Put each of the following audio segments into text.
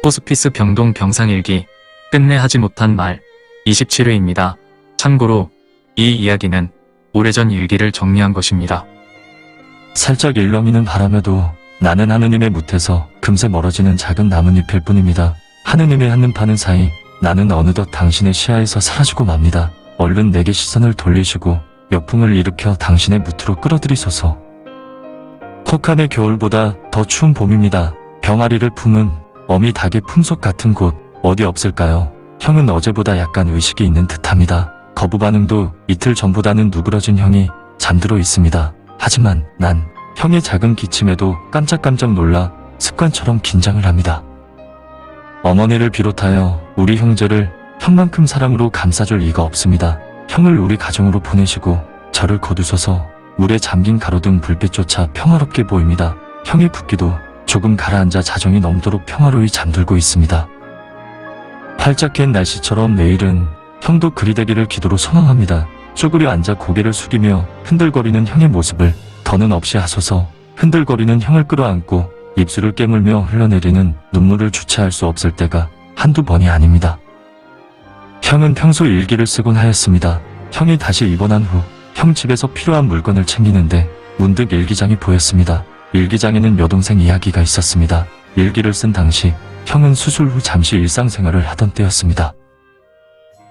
호스피스 병동 병상일기 끝내 하지 못한 말 27회입니다. 참고로 이 이야기는 오래전 일기를 정리한 것입니다. 살짝 일렁이는 바람에도 나는 하느님의 뭇에서 금세 멀어지는 작은 나뭇잎일 뿐입니다. 하느님의 한눈 파는 사이 나는 어느덧 당신의 시야에서 사라지고 맙니다. 얼른 내게 시선을 돌리시고 역풍을 일으켜 당신의 뭇으로 끌어들이소서. 혹한의 겨울보다 더 추운 봄입니다. 병아리를 품은 어미 닭의 품속 같은 곳 어디 없을까요? 형은 어제보다 약간 의식이 있는 듯합니다. 거부 반응도 이틀 전보다는 누그러진 형이 잠들어 있습니다. 하지만 난 형의 작은 기침에도 깜짝깜짝 놀라 습관처럼 긴장을 합니다. 어머니를 비롯하여 우리 형제를 형만큼 사랑으로 감싸줄 이가 없습니다. 형을 우리 가정으로 보내시고 저를 거두셔서 물에 잠긴 가로등 불빛조차 평화롭게 보입니다. 형의 붓기도 조금 가라앉아 자정이 넘도록 평화로이 잠들고 있습니다. 활짝 갠 날씨처럼 내일은 형도 그리 되기를 기도로 소망합니다. 쪼그려 앉아 고개를 숙이며 흔들거리는 형의 모습을 더는 없이 하소서. 흔들거리는 형을 끌어안고 입술을 깨물며 흘러내리는 눈물을 주체할 수 없을 때가 한두 번이 아닙니다. 형은 평소 일기를 쓰곤 하였습니다. 형이 다시 입원한 후 형 집에서 필요한 물건을 챙기는데 문득 일기장이 보였습니다. 일기장에는 여동생 이야기가 있었습니다. 일기를 쓴 당시 형은 수술 후 잠시 일상생활을 하던 때였습니다.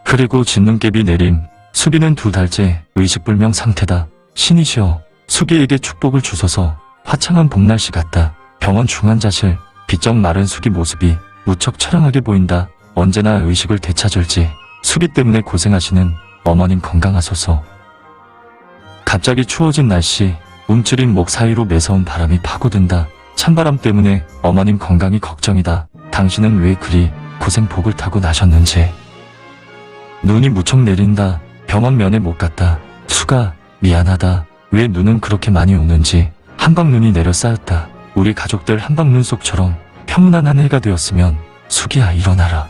그리고 진눈깨비 내림, 수기는 2달째 의식불명 상태다. 신이시여, 수기에게 축복을 주소서. 화창한 봄날씨 같다. 병원 중환자실, 비쩍 마른 수기 모습이 무척 처량하게 보인다. 언제나 의식을 되찾을지 수기 때문에 고생하시는 어머님 건강하소서. 갑자기 추워진 날씨, 움츠린 목 사이로 매서운 바람이 파고든다. 찬바람 때문에 어머님 건강이 걱정이다. 당신은 왜 그리 고생복을 타고 나셨는지. 눈이 무척 내린다. 병원 면회 못 갔다. 수가 미안하다. 왜 눈은 그렇게 많이 오는지. 한방눈이 내려 쌓였다. 우리 가족들 한방눈 속처럼 평온한 한 해가 되었으면 수기야 일어나라.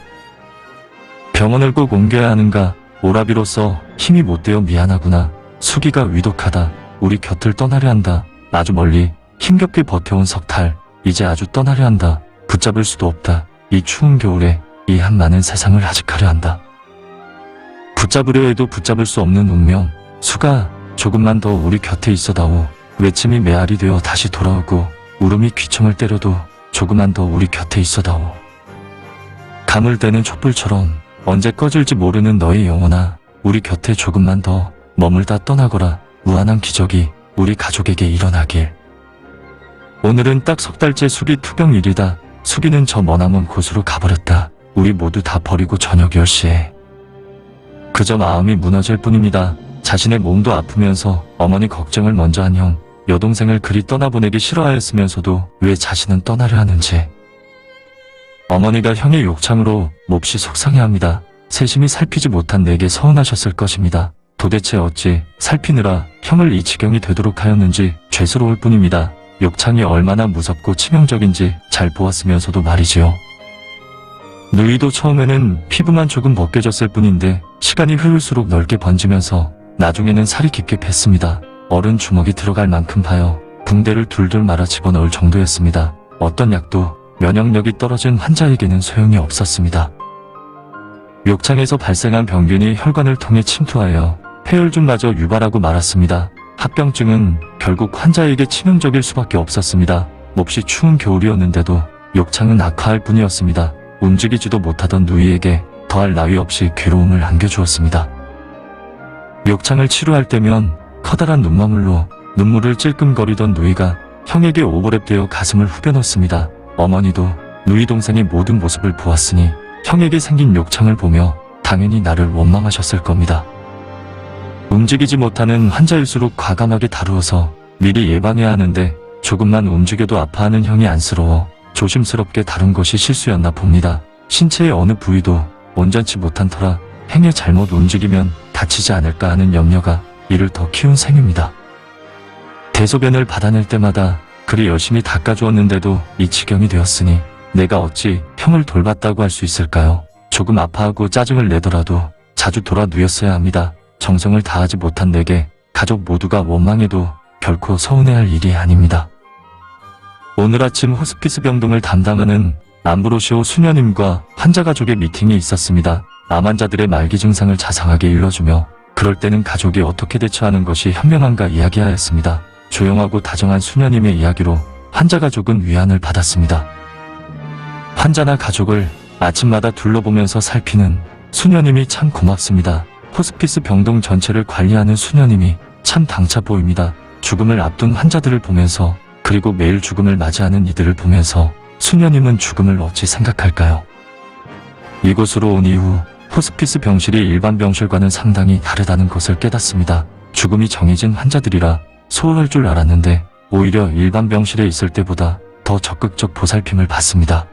병원을 꼭 옮겨야 하는가. 오라비로서 힘이 못 되어 미안하구나. 수기가 위독하다. 우리 곁을 떠나려 한다. 아주 멀리 힘겹게 버텨온 석달 이제 아주 떠나려 한다. 붙잡을 수도 없다. 이 추운 겨울에 이 한 많은 세상을 하직하려 한다. 붙잡으려 해도 붙잡을 수 없는 운명. 수가 조금만 더 우리 곁에 있어다오. 외침이 메아리 되어 다시 돌아오고 울음이 귀청을 때려도 조금만 더 우리 곁에 있어다오. 가물대는 촛불처럼 언제 꺼질지 모르는 너의 영혼아, 우리 곁에 조금만 더 머물다 떠나거라. 무한한 기적이 우리 가족에게 일어나길. 오늘은 딱 3달째 수기 투병일이다. 수기는 저 머나먼 곳으로 가버렸다. 우리 모두 다 버리고 저녁 10시에. 그저 마음이 무너질 뿐입니다. 자신의 몸도 아프면서 어머니 걱정을 먼저 한 형, 여동생을 그리 떠나보내기 싫어하였으면서도 왜 자신은 떠나려 하는지. 어머니가 형의 욕창으로 몹시 속상해합니다. 세심히 살피지 못한 내게 서운하셨을 것입니다. 도대체 어찌 살피느라 형을 이 지경이 되도록 하였는지 죄스러울 뿐입니다. 욕창이 얼마나 무섭고 치명적인지 잘 보았으면서도 말이지요. 누이도 처음에는 피부만 조금 벗겨졌을 뿐인데 시간이 흐를수록 넓게 번지면서 나중에는 살이 깊게 뱄습니다. 어른 주먹이 들어갈 만큼 파여 붕대를 둘둘 말아 집어넣을 정도였습니다. 어떤 약도 면역력이 떨어진 환자에게는 소용이 없었습니다. 욕창에서 발생한 병균이 혈관을 통해 침투하여 폐혈증마저 유발하고 말았습니다. 합병증은 결국 환자에게 치명적일 수밖에 없었습니다. 몹시 추운 겨울이었는데도 욕창은 악화할 뿐이었습니다. 움직이지도 못하던 누이에게 더할 나위 없이 괴로움을 안겨주었습니다. 욕창을 치료할 때면 커다란 눈망울로 눈물을 찔끔거리던 누이가 형에게 오버랩되어 가슴을 후벼넣습니다. 어머니도 누이 동생의 모든 모습을 보았으니 형에게 생긴 욕창을 보며 당연히 나를 원망하셨을 겁니다. 움직이지 못하는 환자일수록 과감하게 다루어서 미리 예방해야 하는데 조금만 움직여도 아파하는 형이 안쓰러워 조심스럽게 다룬 것이 실수였나 봅니다. 신체의 어느 부위도 온전치 못한 터라 행여 잘못 움직이면 다치지 않을까 하는 염려가 이를 더 키운 셈입니다. 대소변을 받아낼 때마다 그리 열심히 닦아주었는데도 이 지경이 되었으니 내가 어찌 형을 돌봤다고 할 수 있을까요? 조금 아파하고 짜증을 내더라도 자주 돌아 누였어야 합니다. 정성을 다하지 못한 내게 가족 모두가 원망해도 결코 서운해할 일이 아닙니다. 오늘 아침 호스피스 병동을 담당하는 암브로시오 수녀님과 환자 가족의 미팅이 있었습니다. 암 환자들의 말기 증상을 자상하게 일러주며 그럴 때는 가족이 어떻게 대처하는 것이 현명한가 이야기하였습니다. 조용하고 다정한 수녀님의 이야기로 환자 가족은 위안을 받았습니다. 환자나 가족을 아침마다 둘러보면서 살피는 수녀님이 참 고맙습니다. 호스피스 병동 전체를 관리하는 수녀님이 참 당차 보입니다. 죽음을 앞둔 환자들을 보면서 그리고 매일 죽음을 맞이하는 이들을 보면서 수녀님은 죽음을 어찌 생각할까요? 이곳으로 온 이후 호스피스 병실이 일반 병실과는 상당히 다르다는 것을 깨닫습니다. 죽음이 정해진 환자들이라 소홀할 줄 알았는데 오히려 일반 병실에 있을 때보다 더 적극적 보살핌을 받습니다.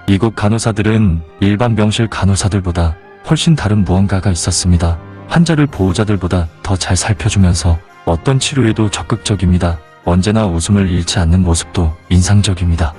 이곳 간호사들은 일반 병실 간호사들보다 훨씬 다른 무언가가 있었습니다. 환자를 보호자들보다 더 잘 살펴주면서 어떤 치료에도 적극적입니다. 언제나 웃음을 잃지 않는 모습도 인상적입니다.